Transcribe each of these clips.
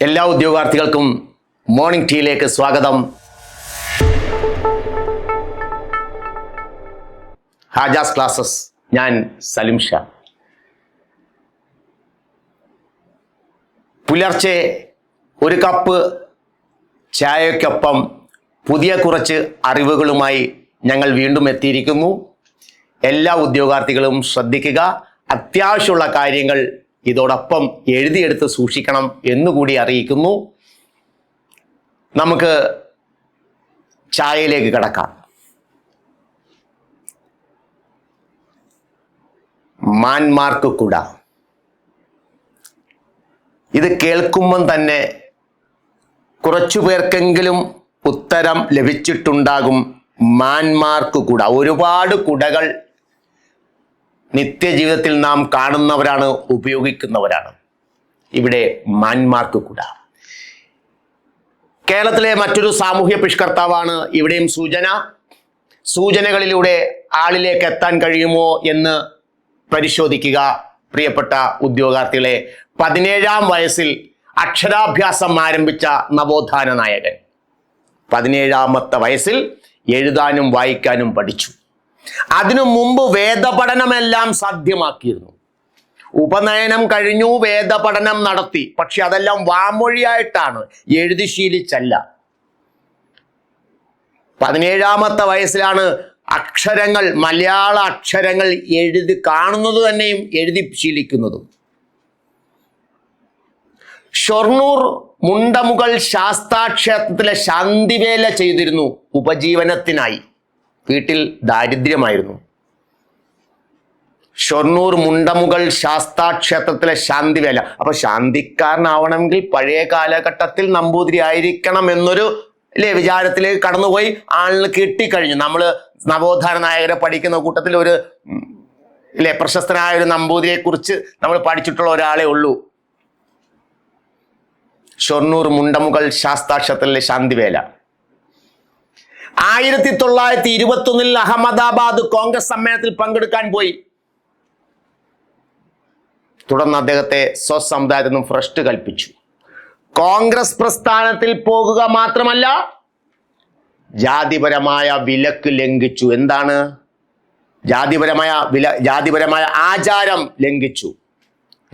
എല്ലാ ഉദ്യോഗാർത്ഥികൾക്കും മോർണിംഗ് ടീയിലേക്ക് സ്വാഗതം. ഹാജാസ് ക്ലാസ്സസ്, ഞാൻ സലിം ഷാ. പുലർച്ചെ ഒരു കപ്പ് ചായയ്ക്കൊപ്പം പുതിയ കുറച്ച് അറിവുകളുമായി ഞങ്ങൾ വീണ്ടും എത്തിയിരിക്കുന്നു. എല്ലാ ഉദ്യോഗാർത്ഥികളും ശ്രദ്ധിക്കുക. അത്യാവശ്യമുള്ള കാര്യങ്ങൾ ഇതോടൊപ്പം എഴുതിയെടുത്ത് സൂക്ഷിക്കണം എന്നുകൂടി അറിയിക്കുന്നു. നമുക്ക് ചായയിലേക്ക് കടക്കാം. മാൻമാർക്ക് കുട. ഇത് കേൾക്കുമ്പം തന്നെ കുറച്ചു പേർക്കെങ്കിലും ഉത്തരം ലഭിച്ചിട്ടുണ്ടാകും. മാൻമാർക്ക് കുട. ഒരുപാട് കുടകൾ നിത്യജീവിതത്തിൽ നാം കാണുന്നവരാണ്, ഉപയോഗിക്കുന്നവരാണ്. ഇവിടെ മാൻമാർക്ക് കുട. കേരളത്തിലെ മറ്റൊരു സാമൂഹ്യ പരിഷ്കർത്താവാണ്. ഇവിടെയും സൂചനകളിലൂടെ ആളിലേക്ക് എത്താൻ കഴിയുമോ എന്ന് പരിശോധിക്കുക പ്രിയപ്പെട്ട ഉദ്യോഗാർത്ഥികളെ. 17-ാം വയസ്സിൽ അക്ഷരാഭ്യാസം ആരംഭിച്ച നവോത്ഥാന നായകൻ 17-ാമത്തെ വയസ്സിൽ എഴുതാനും വായിക്കാനും പഠിച്ചു. അതിനു മുമ്പ് വേദപഠനമെല്ലാം സാധ്യമാക്കിയിരുന്നു. ഉപനയനം കഴിഞ്ഞു, വേദപഠനം നടത്തി. പക്ഷെ അതെല്ലാം വാമൊഴിയായിട്ടാണ്, എഴുതി ശീലിച്ചല്ല. 17-ാമത്തെ വയസ്സിലാണ് അക്ഷരങ്ങൾ, മലയാള അക്ഷരങ്ങൾ എഴുതി കാണുന്നത് തന്നെയും എഴുതി ശീലിക്കുന്നതും. ഷൊർണൂർ മുണ്ടമുകൾ ശാസ്താക്ഷേത്രത്തിലെ ശാന്തിവേല ചെയ്തിരുന്നു ഉപജീവനത്തിനായി. വീട്ടിൽ ദാരിദ്ര്യമായിരുന്നു. ഷൊർണൂർ മുണ്ടമുകൾ ശാസ്താക്ഷേത്രത്തിലെ ശാന്തിവേല. അപ്പൊ ശാന്തിക്കാരനാവണമെങ്കിൽ പഴയ കാലഘട്ടത്തിൽ നമ്പൂതിരി ആയിരിക്കണം എന്നൊരു വിചാരത്തിലേക്ക് കടന്നുപോയി ആളിന് കിട്ടിക്കഴിഞ്ഞു. നമ്മൾ നവോത്ഥാന നായകരെ പഠിക്കുന്ന കൂട്ടത്തിൽ ഒരു പ്രശസ്തനായ ഒരു നമ്പൂതിരിയെ കുറിച്ച് നമ്മൾ പഠിച്ചിട്ടുള്ള ഒരാളെ ഉള്ളൂ. ഷൊർണൂർ മുണ്ടമുകൾ ശാസ്താക്ഷേത്രത്തിലെ ശാന്തിവേല. 1921 അഹമ്മദാബാദ് കോൺഗ്രസ് സമ്മേളനത്തിൽ പങ്കെടുക്കാൻ പോയി. തുടർന്ന് അദ്ദേഹത്തെ സ്വസമുദായത്തിൽ നിന്നും ഭ്രഷ്ട് കൽപ്പിച്ചു. കോൺഗ്രസ് പ്രസ്ഥാനത്തിൽ പോകുക മാത്രമല്ല, ജാതിപരമായ വിലക്ക് ലംഘിച്ചു. എന്താണ് ജാതിപരമായ ആചാരം ലംഘിച്ചു.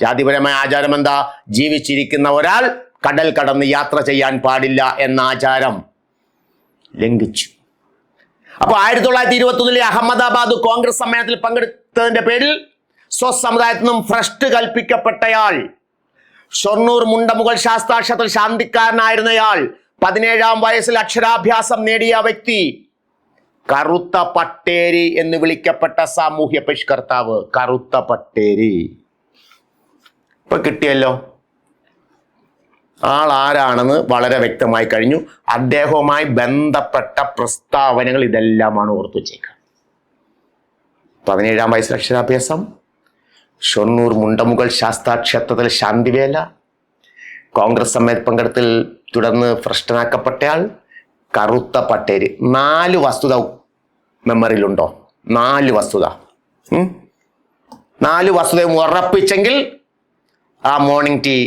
ജാതിപരമായ ആചാരം എന്താ? ജീവിച്ചിരിക്കുന്ന ഒരാൾ കടൽ കടന്ന് യാത്ര ചെയ്യാൻ പാടില്ല എന്ന ആചാരം ലംഘിച്ചു. അപ്പൊ 1921 അഹമ്മദാബാദ് കോൺഗ്രസ് സമ്മേളനത്തിൽ പങ്കെടുത്തതിന്റെ പേരിൽ സ്വസമുദായത്തിൽ നിന്നും ഭ്രഷ്ട് കൽപ്പിക്കപ്പെട്ടയാൾ, ഷൊർണൂർ മുണ്ടമുകൾ ശാസ്താക്ഷേത്രത്തിൽ ശാന്തിക്കാരനായിരുന്നയാൾ, 17-ാം വയസ്സിൽ അക്ഷരാഭ്യാസം നേടിയ വ്യക്തി, കറുത്ത പട്ടേരി എന്ന് വിളിക്കപ്പെട്ട സാമൂഹ്യ പരിഷ്കർത്താവ്. കറുത്ത പട്ടേരി ഇപ്പൊ കിട്ടിയല്ലോ. ആൾ ആരാണെന്ന് വളരെ വ്യക്തമായി കഴിഞ്ഞു. അദ്ദേഹവുമായി ബന്ധപ്പെട്ട പ്രസ്താവനകൾ ഇതെല്ലാമാണ് ഓർത്തു വെച്ചേക്കുക. 17-ാം വയസ്സിൽ അക്ഷരാഭ്യാസം, ഷൊർണൂർ മുണ്ടമുകൾ ശാസ്താക്ഷേത്രത്തിൽ ശാന്തിവേല, കോൺഗ്രസ് സമ്മേളനത്തിൽ പങ്കെടുത്തിൽ തുടർന്ന് ഭ്രഷ്ടനാക്കപ്പെട്ടയാൾ, കറുത്ത പട്ടേരി. 4 വസ്തുത മെമ്മറിയിലുണ്ടോ? 4 വസ്തുത. 4 വസ്തുതയും ഉറപ്പിച്ചെങ്കിൽ ആ മോർണിംഗ് ടീ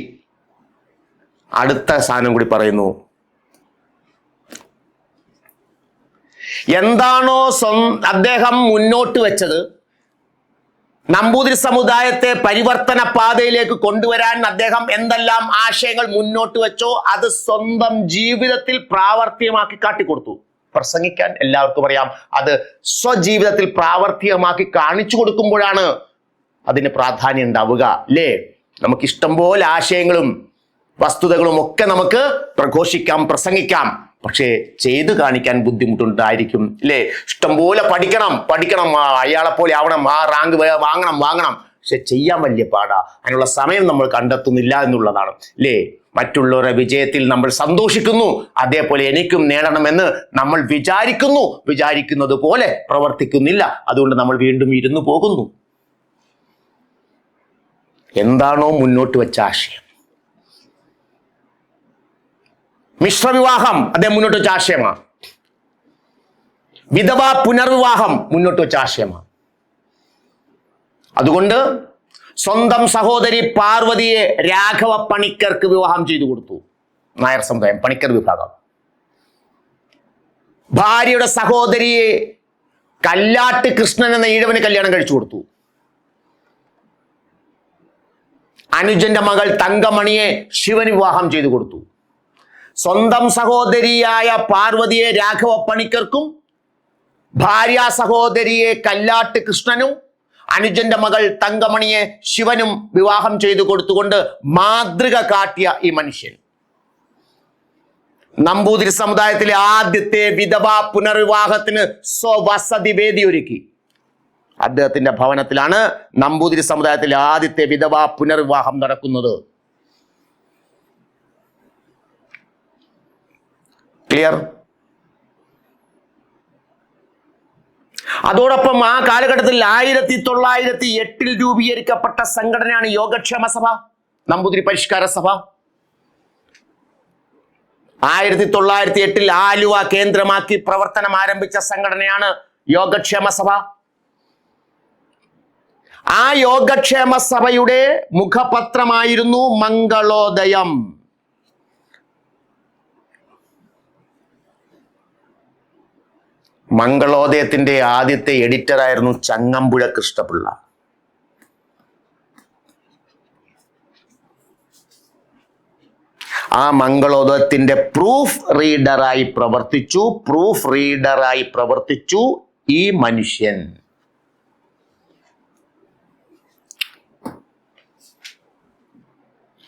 അടുത്ത സാധനം കൂടി പറയുന്നു. എന്താണോ അദ്ദേഹം മുന്നോട്ട് വെച്ചത്, നമ്പൂതിരി സമുദായത്തെ പരിവർത്തന പാതയിലേക്ക് കൊണ്ടുവരാൻ അദ്ദേഹം എന്തെല്ലാം ആശയങ്ങൾ മുന്നോട്ട് വെച്ചോ അത് സ്വന്തം ജീവിതത്തിൽ പ്രാവർത്തികമാക്കി കാട്ടിക്കൊടുത്തു. പ്രസംഗിക്കാൻ എല്ലാവർക്കും അറിയാം. അത് സ്വജീവിതത്തിൽ പ്രാവർത്തികമാക്കി കാണിച്ചു കൊടുക്കുമ്പോഴാണ് അതിന് പ്രാധാന്യം ഉണ്ടാവുക. അല്ലേ? നമുക്ക് ഇഷ്ടംപോലെ ആശയങ്ങളും വസ്തുതകളും ഒക്കെ നമുക്ക് പ്രഘോഷിക്കാം, പ്രസംഗിക്കാം. പക്ഷേ ചെയ്തു കാണിക്കാൻ ബുദ്ധിമുട്ടുണ്ടായിരിക്കും. അല്ലേ? ഇഷ്ടംപോലെ പഠിക്കണം, അയാളെ പോലെ ആവണം, ആ റാങ്ക് വാങ്ങണം. പക്ഷെ ചെയ്യാൻ വലിയ പാടാ. അതിനുള്ള സമയം നമ്മൾ കണ്ടെത്തുന്നില്ല എന്നുള്ളതാണ്. അല്ലേ? മറ്റുള്ളവരുടെ വിജയത്തിൽ നമ്മൾ സന്തോഷിക്കുന്നു, അതേപോലെ എനിക്കും നേടണമെന്ന് നമ്മൾ വിചാരിക്കുന്നത് പോലെ പ്രവർത്തിക്കുന്നില്ല. അതുകൊണ്ട് നമ്മൾ വീണ്ടും ഇരുന്നു പോകുന്നു. എന്താണോ മുന്നോട്ട് വെച്ച ആശയം, മിശ്രവിവാഹം അദ്ദേഹം മുന്നോട്ട് വെച്ച ആശയമാണ്. വിധവാ പുനർവിവാഹം മുന്നോട്ട് വെച്ച ആശയമാണ്. അതുകൊണ്ട് സ്വന്തം സഹോദരി പാർവതിയെ രാഘവ പണിക്കർക്ക് വിവാഹം ചെയ്തു കൊടുത്തു. നായർ സമുദായം, പണിക്കർ വിഭാഗം. ഭാര്യയുടെ സഹോദരിയെ കല്ലാട്ട് കൃഷ്ണൻ എന്ന ഈഴവന് കല്യാണം കഴിച്ചു കൊടുത്തു. അനുജന്റെ മകൾ തങ്കമണിയെ ശിവന് വിവാഹം ചെയ്തു കൊടുത്തു. സ്വന്തം സഹോദരിയായ പാർവതിയെ രാഘവ പണിക്കർക്കും ഭാര്യ സഹോദരിയെ കല്ലാട്ട് കൃഷ്ണനും അനുജന്റെ മകൾ തങ്കമണിയെ ശിവനും വിവാഹം ചെയ്തു കൊടുത്തുകൊണ്ട് മാതൃക കാട്ടിയ ഈ മനുഷ്യൻ നമ്പൂതിരി സമുദായത്തിലെ ആദ്യത്തെ വിധവാ പുനർവിവാഹത്തിന് സ്വവസതി വേദി ഒരുക്കി. അദ്ദേഹത്തിന്റെ ഭവനത്തിലാണ് നമ്പൂതിരി സമുദായത്തിലെ ആദ്യത്തെ വിധവാ പുനർവിവാഹം നടക്കുന്നത്. ക്ലിയർ? അതോടൊപ്പം ആ കാലഘട്ടത്തിൽ 1908 രൂപീകരിക്കപ്പെട്ട സംഘടനയാണ് യോഗക്ഷേമ സഭ, നമ്പൂതിരി പരിഷ്കാര സഭ. 1908 ആലുവ കേന്ദ്രമാക്കി പ്രവർത്തനം ആരംഭിച്ച സംഘടനയാണ് യോഗക്ഷേമ സഭ. ആ യോഗക്ഷേമ സഭയുടെ മുഖപത്രമായിരുന്നു മംഗളോദയം. മംഗളോദയത്തിന്റെ ആദ്യത്തെ എഡിറ്ററായിരുന്നു ചങ്ങമ്പുഴ കൃഷ്ണപിള്ള. ആ മംഗളോദയത്തിന്റെ പ്രൂഫ് റീഡറായി പ്രവർത്തിച്ചു ഈ മനുഷ്യൻ.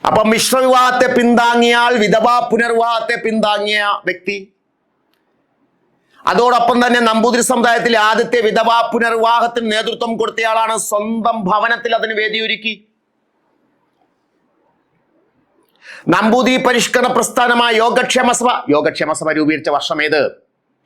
അപ്പൊ മിശ്രവിവാഹത്തെ പിന്താങ്ങിയ ആൾ, വിധവാ പുനർവിവാഹത്തെ പിന്താങ്ങിയ വ്യക്തി. അതോടൊപ്പം തന്നെ നമ്പൂതിരി സമുദായത്തിലെ ആദ്യത്തെ വിധവാ പുനർവിവാഹത്തിന് നേതൃത്വം കൊടുത്തയാളാണ്. സ്വന്തം ഭവനത്തിൽ അതിന് വേദിയൊരുക്കി. നമ്പൂതിരി പരിഷ്കരണ പ്രസ്ഥാനമായ യോഗക്ഷേമ സഭ രൂപീകരിച്ച വർഷം ഏത്?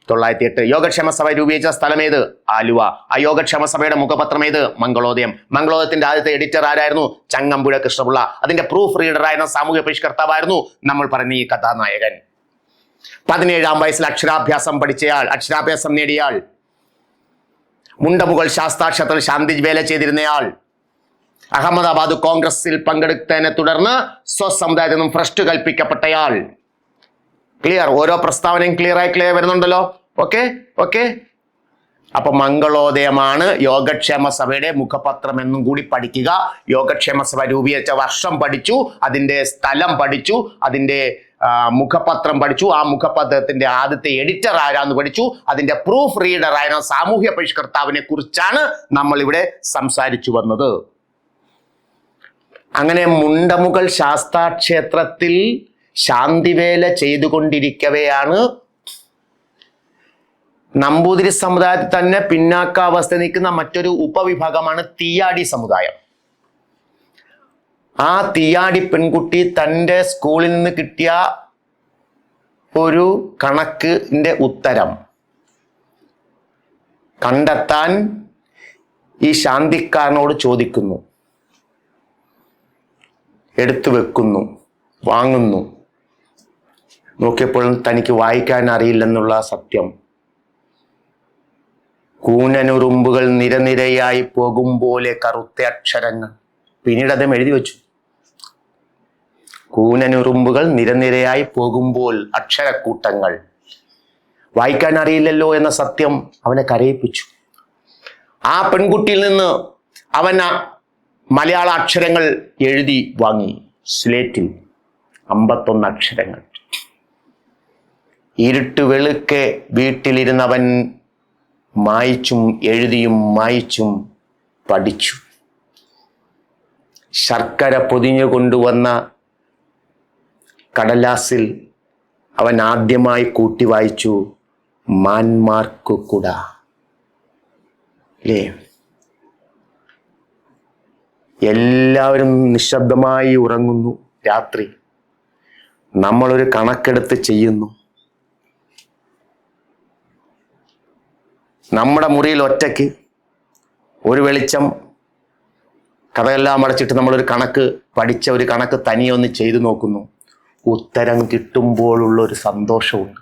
1908. യോഗക്ഷേമ സഭ രൂപീകരിച്ച സ്ഥലം ഏത്? ആലുവ. ആ യോഗക്ഷേമ സഭയുടെ മുഖപത്രം ഏത്? മംഗളോദയം. മംഗളോദയത്തിന്റെ ആദ്യത്തെ എഡിറ്റർ ആരായിരുന്നു? ചങ്ങമ്പുഴ കൃഷ്ണപിള്ള. അതിന്റെ പ്രൂഫ് റീഡറായിരുന്ന സാമൂഹ്യ പരിഷ്കർത്താവായിരുന്നു നമ്മൾ പറഞ്ഞ ഈ കഥാനായകൻ. 17-ാം വയസ്സിൽ അക്ഷരാഭ്യാസം നേടിയയാൾ, മുണ്ടമുകൾ ശാസ്താക്ഷേത്രത്തിൽ ശാന്തി വേല ചെയ്തിരുന്നയാൾ, അഹമ്മദാബാദ് കോൺഗ്രസിൽ പങ്കെടുത്തതിനെ തുടർന്ന് സ്വസമുദായത്തിൽ നിന്നും ഭ്രഷ്ട് കൽപ്പിക്കപ്പെട്ടയാൾ. ക്ലിയർ? ഓരോ പ്രസ്താവനയും ക്ലിയർ വരുന്നുണ്ടല്ലോ. ഓക്കെ. അപ്പൊ മംഗളോദയമാണ് യോഗക്ഷേമ സഭയുടെ മുഖപത്രം എന്നും കൂടി പഠിക്കുക. യോഗക്ഷേമ സഭ രൂപീകരിച്ച വർഷം പഠിച്ചു, അതിന്റെ സ്ഥലം പഠിച്ചു, അതിന്റെ മുഖപത്രം പഠിച്ചു, ആ മുഖപത്രത്തിന്റെ ആദ്യത്തെ എഡിറ്റർ ആരാന്ന് പഠിച്ചു, അതിന്റെ പ്രൂഫ് റീഡർ ആയിരുന്ന സാമൂഹ്യ പരിഷ്കർത്താവിനെ കുറിച്ചാണ് നമ്മൾ ഇവിടെ സംസാരിച്ചു വന്നത്. അങ്ങനെ മുണ്ടമുകൾ ശാസ്താക്ഷേത്രത്തിൽ ശാന്തിവേല ചെയ്തുകൊണ്ടിരിക്കവെയാണ് നമ്പൂതിരി സമുദായത്തിൽ തന്നെ പിന്നാക്കാവസ്ഥ നിൽക്കുന്ന മറ്റൊരു ഉപവിഭാഗമാണ് തീയാടി സമുദായം. ആ തീയാടി പെൺകുട്ടി തൻ്റെ സ്കൂളിൽ നിന്ന് കിട്ടിയ ഒരു കണക്കിന്റെ ഉത്തരം കണ്ടെത്താൻ ഈ ശാന്തിക്കാരനോട് ചോദിക്കുന്നു, എടുത്തു വെക്കുന്നു, വാങ്ങുന്നു. നോക്കിയപ്പോഴും തനിക്ക് വായിക്കാൻ അറിയില്ലെന്നുള്ള സത്യം. കൂനനുറുമ്പുകൾ നിരനിരയായി പോകും പോലെ കറുത്ത അക്ഷരങ്ങൾ. പിന്നീട് അദ്ദേഹം എഴുതി വെച്ചു, കൂനനുറുമ്പുകൾ നിരനിരയായി പോകുമ്പോൾ അക്ഷരക്കൂട്ടങ്ങൾ. വായിക്കാൻ അറിയില്ലല്ലോ എന്ന സത്യം അവനെ കരയിപ്പിച്ചു. ആ പെൺകുട്ടിയിൽ നിന്ന് അവൻ മലയാള അക്ഷരങ്ങൾ എഴുതി വാങ്ങി. സ്ലേറ്റിൽ 51 അക്ഷരങ്ങൾ. ഇരുട്ട് വെളുക്കെ വീട്ടിലിരുന്നവൻ മായിച്ചും എഴുതിയും മായിച്ചും പഠിച്ചു. ശർക്കര പൊതിഞ്ഞു കൊണ്ടുവന്ന കടലാസിൽ അവൻ ആദ്യമായി കൂട്ടി വായിച്ചു മാൻമാർക്കു കുട. അല്ലേ? എല്ലാവരും നിശബ്ദമായി ഉറങ്ങുന്നു. രാത്രി നമ്മളൊരു കണക്കെടുത്ത് ചെയ്യുന്നു. നമ്മുടെ മുറിയിൽ ഒറ്റയ്ക്ക് ഒരു വെളിച്ചം, കഥയെല്ലാം അടച്ചിട്ട് നമ്മളൊരു കണക്ക് പഠിച്ച ഒരു കണക്ക് തനിയെ ഒന്ന് ചെയ്തു നോക്കുന്നു. ഉത്തരം കിട്ടുമ്പോഴുള്ളൊരു സന്തോഷമുണ്ട്.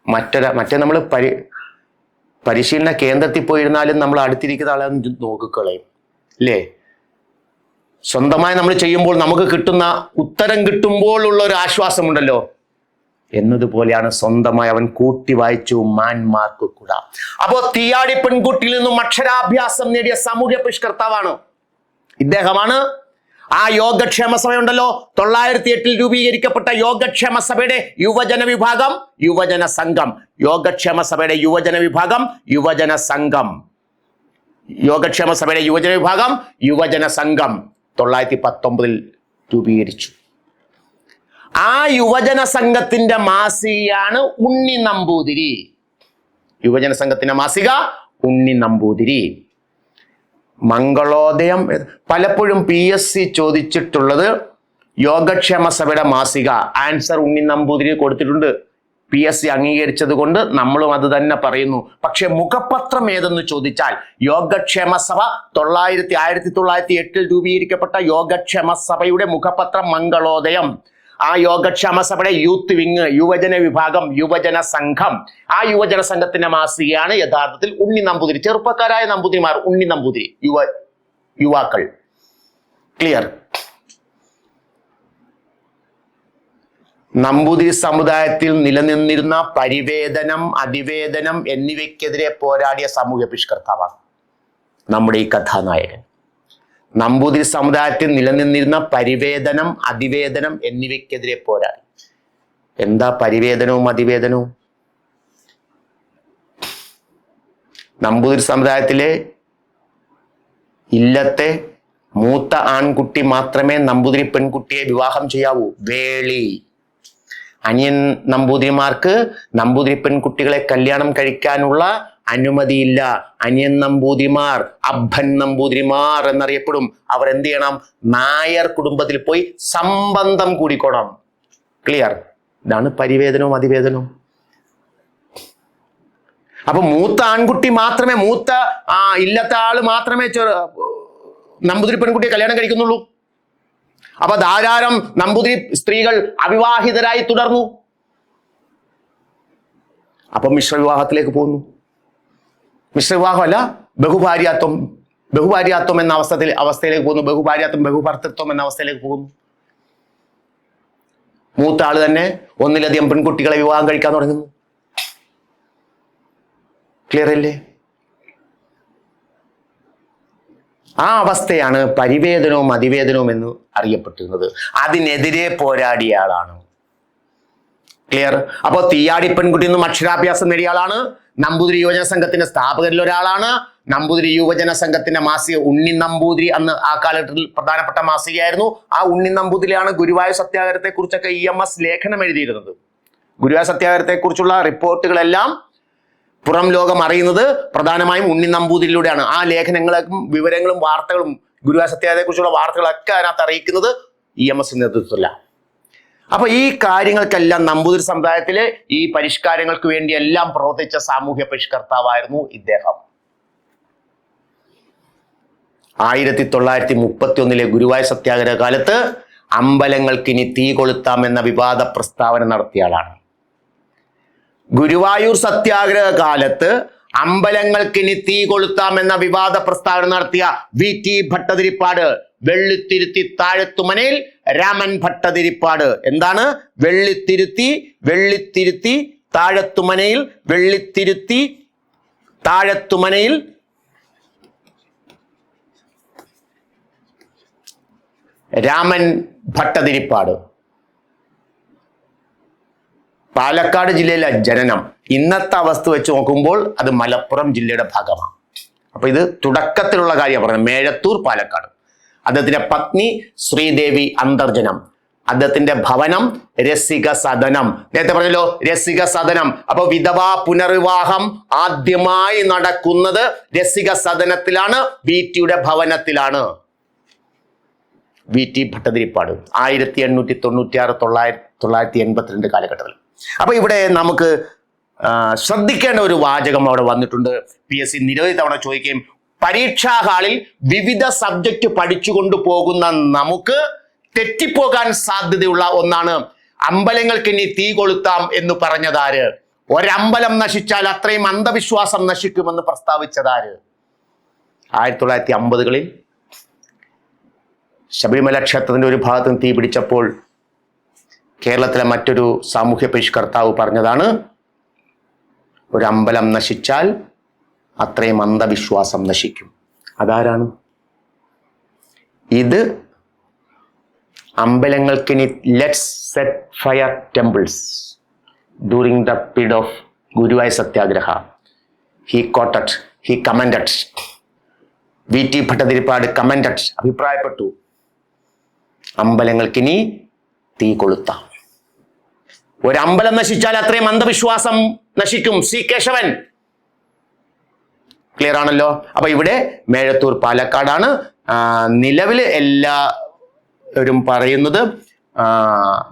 മറ്റേ നമ്മൾ പരിശീലന കേന്ദ്രത്തിൽ പോയിരുന്നാലും നമ്മൾ അടുത്തിരിക്കുന്ന ആളെ നോക്കിക്കളയും. അല്ലേ? സ്വന്തമായി നമ്മൾ ചെയ്യുമ്പോൾ നമുക്ക് കിട്ടുന്ന ഉത്തരം കിട്ടുമ്പോഴുള്ള ഒരു ആശ്വാസമുണ്ടല്ലോ, എന്നതുപോലെയാണ് സ്വന്തമായി അവൻ കൂട്ടി വായിച്ചു മാന്മാർക്ക് കൂടാ. അപ്പോ തീയാടി പെൺകുട്ടിയിൽ നിന്നും അക്ഷരാഭ്യാസം നേടിയ സാമൂഹ്യ പരിഷ്കർത്താവാണ് ഇദ്ദേഹമാണ്. ആ യോഗക്ഷേമ സഭയുണ്ടല്ലോ, 908 രൂപീകരിക്കപ്പെട്ട യോഗക്ഷേമ സഭയുടെ യുവജന വിഭാഗം, യുവജന സംഘം. യോഗക്ഷേമ സഭയുടെ യുവജന വിഭാഗം, യുവജന സംഘം. യോഗക്ഷേമ സഭയുടെ യുവജന വിഭാഗം, യുവജന സംഘം 919 രൂപീകരിച്ചു. ആ യുവജന സംഘത്തിന്റെ മാസികയാണ് ഉണ്ണി നമ്പൂതിരി. യുവജന സംഘത്തിന്റെ മാസിക ഉണ്ണി നമ്പൂതിരി. മംഗളോദയം പലപ്പോഴും PSC ചോദിച്ചിട്ടുള്ളത് യോഗക്ഷേമ സഭയുടെ മാസിക. ആൻസർ ഉണ്ണി നമ്പൂതിരി കൊടുത്തിട്ടുണ്ട്. PSC അംഗീകരിച്ചത് കൊണ്ട് നമ്മളും അത് തന്നെ പറയുന്നു. പക്ഷെ മുഖപത്രം ഏതെന്ന് ചോദിച്ചാൽ യോഗക്ഷേമ സഭ 1908 രൂപീകരിക്കപ്പെട്ട യോഗക്ഷേമ സഭയുടെ മുഖപത്രം മംഗളോദയം. ആ യോഗക്ഷേമ സഭയുടെ യൂത്ത് വിങ്, യുവജന വിഭാഗം, യുവജന സംഘം. ആ യുവജന സംഘത്തിന്റെ മാസികയാണ് യഥാർത്ഥത്തിൽ ഉണ്ണി നമ്പൂതിരി. ചെറുപ്പക്കാരായ നമ്പൂതിരിമാർ, ഉണ്ണി നമ്പൂതിരി, യുവാക്കൾ. ക്ലിയർ? നമ്പൂതിരി സമുദായത്തിൽ നിലനിന്നിരുന്ന പരിവേദനം, അതിവേദനം എന്നിവയ്ക്കെതിരെ പോരാടിയ സാമൂഹ്യ പരിഷ്കർത്താവാണ് നമ്മുടെ ഈ കഥാനായകൻ. നമ്പൂതിരി സമുദായത്തിൽ നിലനിന്നിരുന്ന പരിവേദനം, അതിവേദനം എന്നിവയ്ക്കെതിരെ പോരാടി. എന്താ പരിവേദനവും അതിവേദനവും? നമ്പൂതിരി സമുദായത്തിലെ ഇല്ലത്തെ മൂത്ത ആൺകുട്ടി മാത്രമേ നമ്പൂതിരി പെൺകുട്ടിയെ വിവാഹം ചെയ്യാവൂ. വേളി. അനിയൻ നമ്പൂതിരിമാർക്ക് നമ്പൂതിരി പെൺകുട്ടികളെ കല്യാണം കഴിക്കാനുള്ള അനുമതിയില്ല. അനിയൻ നമ്പൂതിരിമാർ, അബ്ബൻ നമ്പൂതിരിമാർ എന്നറിയപ്പെടും. അവർ എന്ത് ചെയ്യണം? നായർ കുടുംബത്തിൽ പോയി സംബന്ധം കൂടിക്കോണം. ക്ലിയർ? ഇതാണ് പരിവേദനവും അതിവേദനവും. അപ്പൊ മൂത്ത ആൺകുട്ടി മാത്രമേ, മൂത്ത ഇല്ലത്തെ ആള് മാത്രമേ നമ്പൂതിരി പെൺകുട്ടിയെ കല്യാണം കഴിക്കുന്നുള്ളൂ. അപ്പൊ ധാരാളം നമ്പൂതിരി സ്ത്രീകൾ അവിവാഹിതരായി തുടർന്നു. അപ്പൊ മിശ്രവിവാഹത്തിലേക്ക് പോകുന്നു. മിശ്രവിവാഹമല്ല, ബഹുഭാര്യാത്വം എന്ന അവസ്ഥയിലേക്ക് പോകുന്നു. ബഹുഭർത്തൃത്വം എന്ന അവസ്ഥയിലേക്ക് പോകുന്നു. മൂത്ത ആള് തന്നെ ഒന്നിലധികം പെൺകുട്ടികളെ വിവാഹം കഴിക്കാൻ തുടങ്ങുന്നു. ക്ലിയർ അല്ലേ? ആ അവസ്ഥയാണ് പരിവേദനവും അതിവേദനവും എന്ന് അറിയപ്പെട്ടിരുന്നത്. അതിനെതിരെ പോരാടിയ ആളാണ്. ക്ലിയർ? അപ്പോൾ തീയാടി പെൺകുട്ടി നിന്നും അക്ഷരാഭ്യാസം നേടിയ ആളാണ്. നമ്പൂതിരി യുവജന സംഘത്തിന്റെ സ്ഥാപകരിൽ ഒരാളാണ്. നമ്പൂതിരി യുവജന സംഘത്തിന്റെ മാസിക ഉണ്ണി നമ്പൂതിരി അന്ന് ആ കാലഘട്ടത്തിൽ പ്രധാനപ്പെട്ട മാസികയായിരുന്നു. ആ ഉണ്ണി നമ്പൂതിരിയാണ് ഗുരുവായൂർ സത്യാഗ്രഹത്തെ കുറിച്ചൊക്കെ EMS ലേഖനം എഴുതിയിരുന്നത്. ഗുരുവായൂർ സത്യാഗ്രഹത്തെ കുറിച്ചുള്ള റിപ്പോർട്ടുകളെല്ലാം പുറം ലോകം അറിയുന്നത് പ്രധാനമായും ഉണ്ണി നമ്പൂതിരിയിലൂടെയാണ്. ആ ലേഖനങ്ങളും വിവരങ്ങളും വാർത്തകളും ഗുരുവായൂർ സത്യാഗ്രഹത്തെ കുറിച്ചുള്ള വാർത്തകളൊക്കെ അതിനകത്ത് അറിയിക്കുന്നത് EMS നേതൃത്വത്തില്ല. അപ്പൊ ഈ കാര്യങ്ങൾക്കെല്ലാം നമ്പൂതിരി സമുദായത്തിലെ ഈ പരിഷ്കാരങ്ങൾക്ക് വേണ്ടി എല്ലാം പ്രവർത്തിച്ച സാമൂഹ്യ പരിഷ്കർത്താവായിരുന്നു ഇദ്ദേഹം. 1931 ഗുരുവായൂർ സത്യാഗ്രഹ കാലത്ത് അമ്പലങ്ങൾക്ക് ഇനി തീ കൊളുത്താം എന്ന വിവാദ പ്രസ്താവന നടത്തിയ ആളാണ്. ഗുരുവായൂർ സത്യാഗ്രഹ കാലത്ത് അമ്പലങ്ങൾക്ക് ഇനി തീ കൊളുത്താം എന്ന വിവാദ പ്രസ്താവന നടത്തിയ VT ഭട്ടതിരിപ്പാട്, വെള്ളിത്തിരുത്തി താഴത്തുമനയിൽ രാമൻ ഭട്ടതിരിപ്പാട്. എന്താണ്? വെള്ളിത്തിരുത്തി താഴത്തുമനയിൽ, വെള്ളിത്തിരുത്തി താഴത്തുമനയിൽ രാമൻ ഭട്ടതിരിപ്പാട്. പാലക്കാട് ജില്ലയിലെ ജനനം. ഇന്നത്തെ അവസ്ഥ വെച്ച് നോക്കുമ്പോൾ അത് മലപ്പുറം ജില്ലയുടെ ഭാഗമാണ്. അപ്പൊ ഇത് തുടക്കത്തിലുള്ള കാര്യം പറഞ്ഞത്. മേഴത്തൂർ, പാലക്കാട്. അദ്ദേഹത്തിന്റെ പത്നി ശ്രീദേവി അന്തർജനം. അദ്ദേഹത്തിന്റെ ഭവനം രസിക സദനം. നേരത്തെ പറഞ്ഞല്ലോ രസിക സദനം. അപ്പൊ വിധവാ പുനർവിവാഹം ആദ്യമായി നടക്കുന്നത് രസിക സദനത്തിലാണ്, VTയുടെ ഭവനത്തിലാണ്. VT ഭട്ടതിരിപ്പാട് 1896 1982 കാലഘട്ടത്തിൽ. അപ്പൊ ഇവിടെ നമുക്ക് ശ്രദ്ധിക്കേണ്ട ഒരു വാചകം അവിടെ വന്നിട്ടുണ്ട്. PSC നിരവധി തവണ ചോദിക്കുകയും, പരീക്ഷാ ഹാളിൽ വിവിധ സബ്ജക്റ്റ് പഠിച്ചുകൊണ്ട് പോകുന്ന നമുക്ക് തെറ്റിപ്പോകാൻ സാധ്യതയുള്ള ഒന്നാണ് അമ്പലങ്ങൾക്ക് ഇനി തീ കൊളുത്താം എന്ന് പറഞ്ഞതാര്? ഒരമ്പലം നശിച്ചാൽ അത്രയും അന്ധവിശ്വാസം നശിക്കുമെന്ന് പ്രസ്താവിച്ചതാര്? 1950കളിൽ ശബരിമല ക്ഷേത്രത്തിന്റെ ഒരു ഭാഗത്ത് തീ പിടിച്ചപ്പോൾ കേരളത്തിലെ മറ്റൊരു സാമൂഹ്യ പരിഷ്കർത്താവ് പറഞ്ഞതാണ്, ഒരു അമ്പലം നശിച്ചാൽ അത്രയും അന്ധവിശ്വാസം നശിക്കും. അതാരാണ്? ഇത് അമ്പലങ്ങൾക്കിനി let's set fire temples during the period of Guruvayur Satyagraha. He commented, VT Bhattathiripad commented, അഭിപ്രായപ്പെട്ടു, അമ്പലങ്ങൾക്കിനി തീ കൊളുത്താം. ഒരമ്പലം നശിച്ചാൽ അത്രയും അന്ധവിശ്വാസം നശിക്കും. C. കേശവൻ. ക്ലിയർ ആണല്ലോ. അപ്പൊ ഇവിടെ മേഴത്തൂർ പാലക്കാടാണ്. നിലവിൽ എല്ലാവരും പറയുന്നത്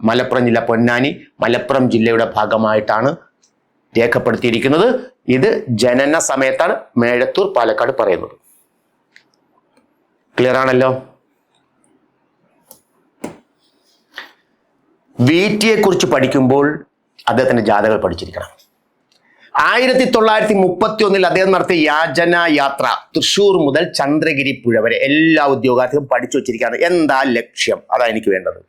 മലപ്പുറം ജില്ല, പൊന്നാനി മലപ്പുറം ജില്ലയുടെ ഭാഗമായിട്ടാണ് രേഖപ്പെടുത്തിയിരിക്കുന്നത്. ഇത് ജനന സമയത്താണ് മേഴത്തൂർ പാലക്കാട് പറയുന്നത്. ക്ലിയർ ആണല്ലോ. VTയെ കുറിച്ച് പഠിക്കുമ്പോൾ അദ്ദേഹത്തിന്റെ ജാഥകൾ പഠിച്ചിരിക്കണം. 1931 അദ്ദേഹം നടത്തിയ യാചന യാത്ര തൃശ്ശൂർ മുതൽ ചന്ദ്രഗിരി പുഴ വരെ എല്ലാ ഉദ്യോഗാർത്ഥികളും പഠിച്ചു വച്ചിരിക്കുകയാണ്. എന്താ ലക്ഷ്യം? അതാ എനിക്ക് വേണ്ടത്.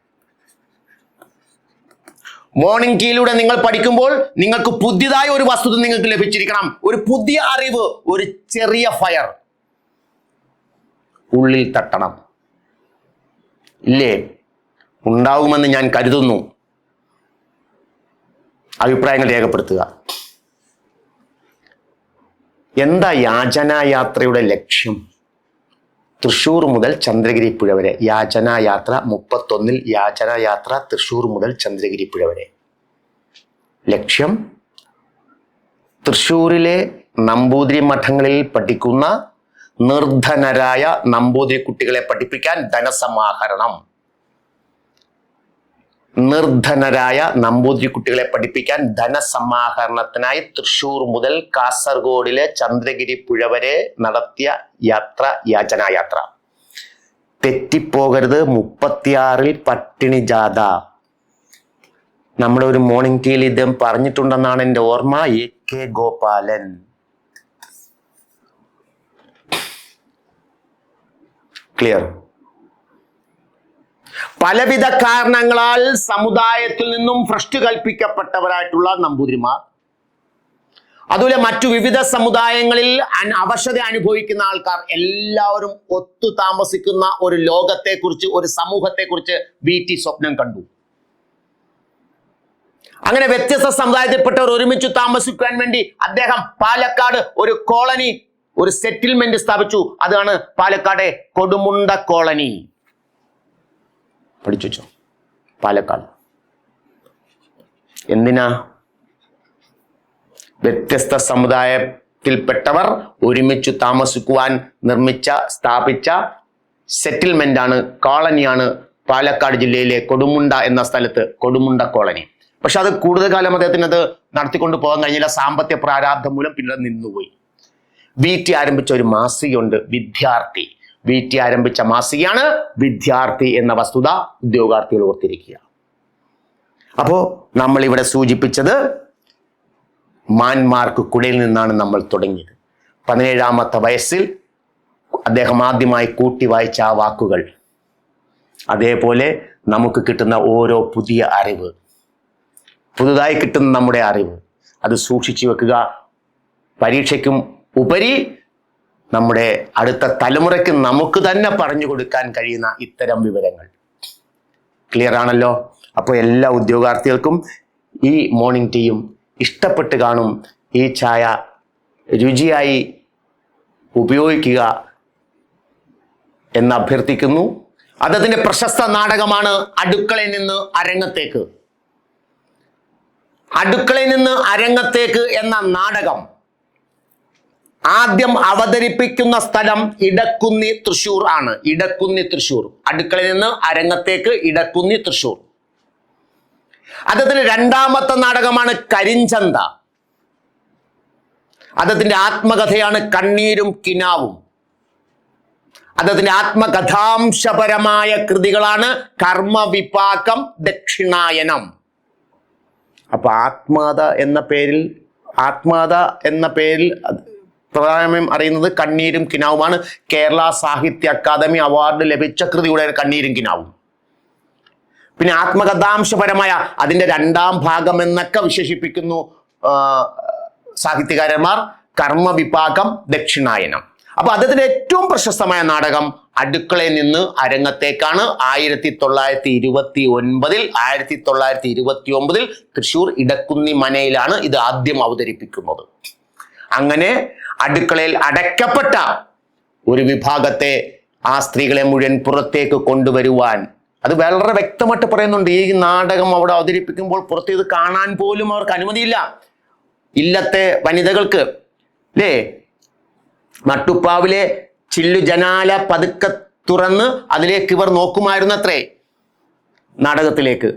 മോർണിംഗ് ടീയിലൂടെ നിങ്ങൾ പഠിക്കുമ്പോൾ നിങ്ങൾക്ക് പുതിയതായ ഒരു വസ്തുത നിങ്ങൾക്ക് ലഭിച്ചിരിക്കണം. ഒരു പുതിയ അറിവ്, ഒരു ചെറിയ ഫയർ ഉള്ളിൽ തട്ടണം. ഇല്ലേ? ഉണ്ടാവുമെന്ന് ഞാൻ കരുതുന്നു. അഭിപ്രായങ്ങൾ രേഖപ്പെടുത്തുക. എന്താ യാചനായാത്രയുടെ ലക്ഷ്യം? തൃശ്ശൂർ മുതൽ ചന്ദ്രഗിരി പുഴ വരെ യാചനായാത്ര. 31 യാചനായാത്ര തൃശ്ശൂർ മുതൽ ചന്ദ്രഗിരി പുഴ വരെ. ലക്ഷ്യം തൃശ്ശൂരിലെ നമ്പൂതിരി മഠങ്ങളിൽ പഠിക്കുന്ന നിർധനരായ നമ്പൂതിരി കുട്ടികളെ പഠിപ്പിക്കാൻ ധനസമാഹരണം. നിർധനരായ നമ്പൂതിരി കുട്ടികളെ പഠിപ്പിക്കാൻ ധനസമാഹരണത്തിനായി തൃശ്ശൂർ മുതൽ കാസർഗോഡിലെ ചന്ദ്രഗിരി പുഴ വരെ നടത്തിയ യാത്ര യാചനായാത്ര. തെറ്റിപ്പോകരുത്. 36 പട്ടിണി ജാഥ. നമ്മുടെ ഒരു മോർണിംഗ് ടീയിൽ ഇദ്ദേഹം പറഞ്ഞിട്ടുണ്ടെന്നാണ് എൻ്റെ ഓർമ്മ. AK ഗോപാലൻ. ക്ലിയർ. പലവിധ കാരണങ്ങളാൽ സമുദായത്തിൽ നിന്നും ഭ്രഷ്ട് കൽപ്പിക്കപ്പെട്ടവരായിട്ടുള്ള നമ്പൂതിരിമാർ, അതുപോലെ മറ്റു വിവിധ സമുദായങ്ങളിൽ അവശത അനുഭവിക്കുന്ന ആൾക്കാർ എല്ലാവരും ഒത്തു താമസിക്കുന്ന ഒരു ലോകത്തെക്കുറിച്ച്, ഒരു സമൂഹത്തെക്കുറിച്ച് VT സ്വപ്നം കണ്ടു. അങ്ങനെ വ്യത്യസ്ത സമുദായത്തിൽപ്പെട്ടവർ ഒരുമിച്ച് താമസിക്കാൻ വേണ്ടി അദ്ദേഹം പാലക്കാട് ഒരു കോളനി, ഒരു സെറ്റിൽമെന്റ് സ്ഥാപിച്ചു. അതാണ് പാലക്കാട് കൊടുമുണ്ട കോളനി. പഠിച്ചു വെച്ചോ. പാലക്കാട് എന്തിനാ? വ്യത്യസ്ത സമുദായത്തിൽപ്പെട്ടവർ ഒരുമിച്ച് താമസിക്കുവാൻ സ്ഥാപിച്ച സെറ്റിൽമെന്റ് ആണ്, കോളനിയാണ് പാലക്കാട് ജില്ലയിലെ കൊടുമുണ്ട എന്ന സ്ഥലത്ത് കൊടുമുണ്ട കോളനി. പക്ഷെ അത് കൂടുതൽ കാലം അദ്ദേഹത്തിന് അത് നടത്തിക്കൊണ്ട് പോകാൻ കഴിഞ്ഞില്ല. സാമ്പത്തിക പ്രാരാബ്ധം മൂലം പിന്നെ നിന്നുപോയി. VT ആരംഭിച്ച ഒരു മാസികയുണ്ട്, വിദ്യാർത്ഥി. VT ആരംഭിച്ച മാസികയാണ് വിദ്യാർത്ഥി എന്ന വസ്തുത ഉദ്യോഗാർത്ഥികൾ ഓർത്തിരിക്കുക. അപ്പോ നമ്മൾ ഇവിടെ സൂചിപ്പിച്ചത് മാൻമാർക്ക് കുടയിൽ നിന്നാണ് നമ്മൾ തുടങ്ങിയത്. 17ാമത്തെ വയസ്സിൽ അദ്ദേഹം ആദ്യമായി കൂട്ടി വായിച്ച ആ വാക്കുകൾ, അതേപോലെ നമുക്ക് കിട്ടുന്ന ഓരോ പുതിയ അറിവ്, പുതുതായി കിട്ടുന്ന നമ്മുടെ അറിവ്, അത് സൂക്ഷിച്ചു വെക്കുക. പരീക്ഷയ്ക്കും ഉപരി നമ്മുടെ അടുത്ത തലമുറയ്ക്ക് നമുക്ക് തന്നെ പറഞ്ഞു കൊടുക്കാൻ കഴിയുന്ന ഇത്തരം വിവരങ്ങൾ. ക്ലിയർ ആണല്ലോ. അപ്പോൾ എല്ലാ ഉദ്യോഗാർത്ഥികൾക്കും ഈ മോർണിംഗ് ടീയും ഇഷ്ടപ്പെട്ട് കാണും. ഈ ചായ രുചിയായി ഉപയോഗിക്കുക എന്ന് അഭ്യർത്ഥിക്കുന്നു. അദ്ദേഹത്തിന്റെ പ്രശസ്ത നാടകമാണ് അടുക്കളയിൽ നിന്ന് അരങ്ങത്തേക്ക്. അടുക്കളയിൽ നിന്ന് അരങ്ങത്തേക്ക് എന്ന നാടകം ആദ്യം അവതരിപ്പിക്കുന്ന സ്ഥലം ഇടക്കുന്നി തൃശ്ശൂർ ആണ്. ഇടക്കുന്നി തൃശ്ശൂർ. അടുക്കളയിൽ നിന്ന് അരങ്ങത്തേക്ക് ഇടക്കുന്നി തൃശ്ശൂർ. അദ്ദേഹത്തിന്റെ 2ാമത്തെ നാടകമാണ് കരിഞ്ചന്ത. അദ്ദേഹത്തിന്റെ ആത്മകഥയാണ് കണ്ണീരും കിനാവും. അദ്ദേഹത്തിന്റെ ആത്മകഥാംശപരമായ കൃതികളാണ് കർമ്മവിപാകം, ദക്ഷിണായനം. അപ്പൊ ആത്മകഥ എന്ന പേരിൽ പ്രധാനമായും അറിയുന്നത് കണ്ണീരും കിനാവുമാണ്. കേരള സാഹിത്യ അക്കാദമി അവാർഡ് ലഭിച്ച കൃതിയുടെ കണ്ണീരും കിനാവും. പിന്നെ ആത്മകഥാംശപരമായ അതിന്റെ രണ്ടാം ഭാഗം എന്നൊക്കെ വിശേഷിപ്പിക്കുന്നു സാഹിത്യകാരന്മാർ കർമ്മവിപാകം ദക്ഷിണായനം. അപ്പൊ അദ്ദേഹത്തിന്റെ ഏറ്റവും പ്രശസ്തമായ നാടകം അടുക്കളയിൽ നിന്ന് അരങ്ങത്തേക്കാണ്. 1929 തൃശ്ശൂർ ഇടക്കുന്നി മനയിലാണ് ഇത് ആദ്യം അവതരിപ്പിക്കുന്നത്. അങ്ങനെ അടുക്കളയിൽ അടയ്ക്കപ്പെട്ട ഒരു വിഭാഗത്തെ, ആ സ്ത്രീകളെ മുഴുവൻ പുറത്തേക്ക് കൊണ്ടുവരുവാൻ, അത് വളരെ വ്യക്തമായിട്ട് പറയുന്നുണ്ട്. ഈ നാടകം അവിടെ അവതരിപ്പിക്കുമ്പോൾ പുറത്തേത് കാണാൻ പോലും അവർക്ക് അനുമതിയില്ല. ഇല്ലത്തെ വനിതകൾക്ക് അല്ലേ, നട്ടുപ്പാവിലെ ചില്ലു ജനാല പതുക്കെ തുറന്ന് അതിലേക്ക് ഇവർ നോക്കുമായിരുന്നത്രേ നാടകത്തിലേക്ക്.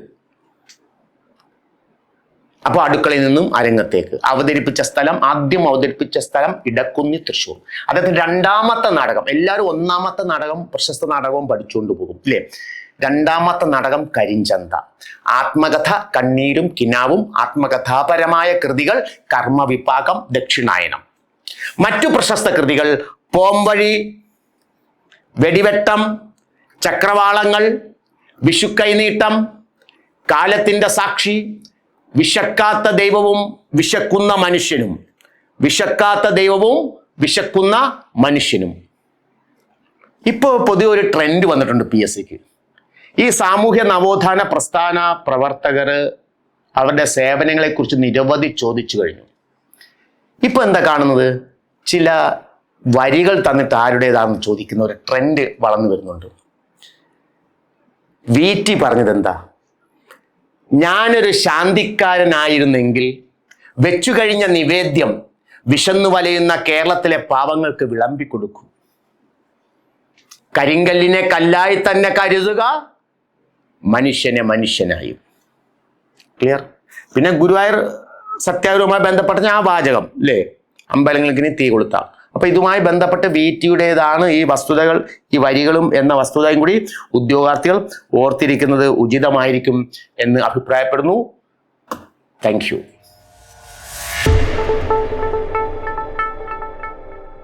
അപ്പൊ അടുക്കളയിൽ നിന്നും അരങ്ങത്തേക്ക് ആദ്യം അവതരിപ്പിച്ച സ്ഥലം ഇടക്കുന്നി തൃശ്ശൂർ. അദ്ദേഹത്തിന്റെ രണ്ടാമത്തെ നാടകം, എല്ലാവരും ഒന്നാമത്തെ നാടകം പ്രശസ്ത നാടകവും പഠിച്ചുകൊണ്ട് പോകും അല്ലേ. രണ്ടാമത്തെ നാടകം കരിഞ്ചന്ത. ആത്മകഥ കണ്ണീരും കിനാവും, ആത്മകഥാപരമായ കൃതികൾ കർമ്മവിപാകം ദക്ഷിണായനം. മറ്റു പ്രശസ്ത കൃതികൾ പോംവഴി, വെടിവെട്ടം, ചക്രവാളങ്ങൾ, വിഷുക്കൈനീട്ടം, കാലത്തിന്റെ സാക്ഷി, വിശക്കാത്ത ദൈവവും വിശക്കുന്ന മനുഷ്യനും, വിശക്കാത്ത ദൈവവും വിശക്കുന്ന മനുഷ്യനും. ഇപ്പോൾ പൊതുവെ ഒരു ട്രെൻഡ് വന്നിട്ടുണ്ട് PSCക്ക്. ഈ സാമൂഹ്യ നവോത്ഥാന പ്രസ്ഥാന പ്രവർത്തകർ അവരുടെ സേവനങ്ങളെക്കുറിച്ച് നിരവധി ചോദിച്ചു കഴിഞ്ഞു. ഇപ്പൊ എന്താ കാണുന്നത്, ചില വരികൾ തന്നിട്ട് ആരുടേതാണെന്ന് ചോദിക്കുന്ന ഒരു ട്രെൻഡ് വളർന്നു വരുന്നുണ്ട്. VT പറഞ്ഞത് എന്താ, ഞാനൊരു ശാന്തിക്കാരനായിരുന്നെങ്കിൽ വെച്ചു കഴിഞ്ഞ നിവേദ്യം വിശന്നു വലയുന്ന കേരളത്തിലെ പാവങ്ങൾക്ക് വിളമ്പിക്കൊടുക്കും. കരിങ്കല്ലിനെ കല്ലായി തന്നെ കരുതുക, മനുഷ്യനെ മനുഷ്യനായും. ക്ലിയർ? പിന്നെ ഗുരുവായൂർ സത്യാഗ്രഹവുമായി ബന്ധപ്പെട്ട ആ വാചകം അല്ലേ, അമ്പലങ്ങൾക്ക് ഇനി തീ കൊളുത്താം. അപ്പൊ ഇതുമായി ബന്ധപ്പെട്ട് VTയുടേതാണ് ഈ വസ്തുതകൾ, ഈ വരികളും എന്ന വസ്തുതയും കൂടി ഉദ്യോഗാർത്ഥികൾ ഓർത്തിരിക്കുന്നത് ഉചിതമായിരിക്കും എന്ന് അഭിപ്രായപ്പെടുന്നു. Thank you.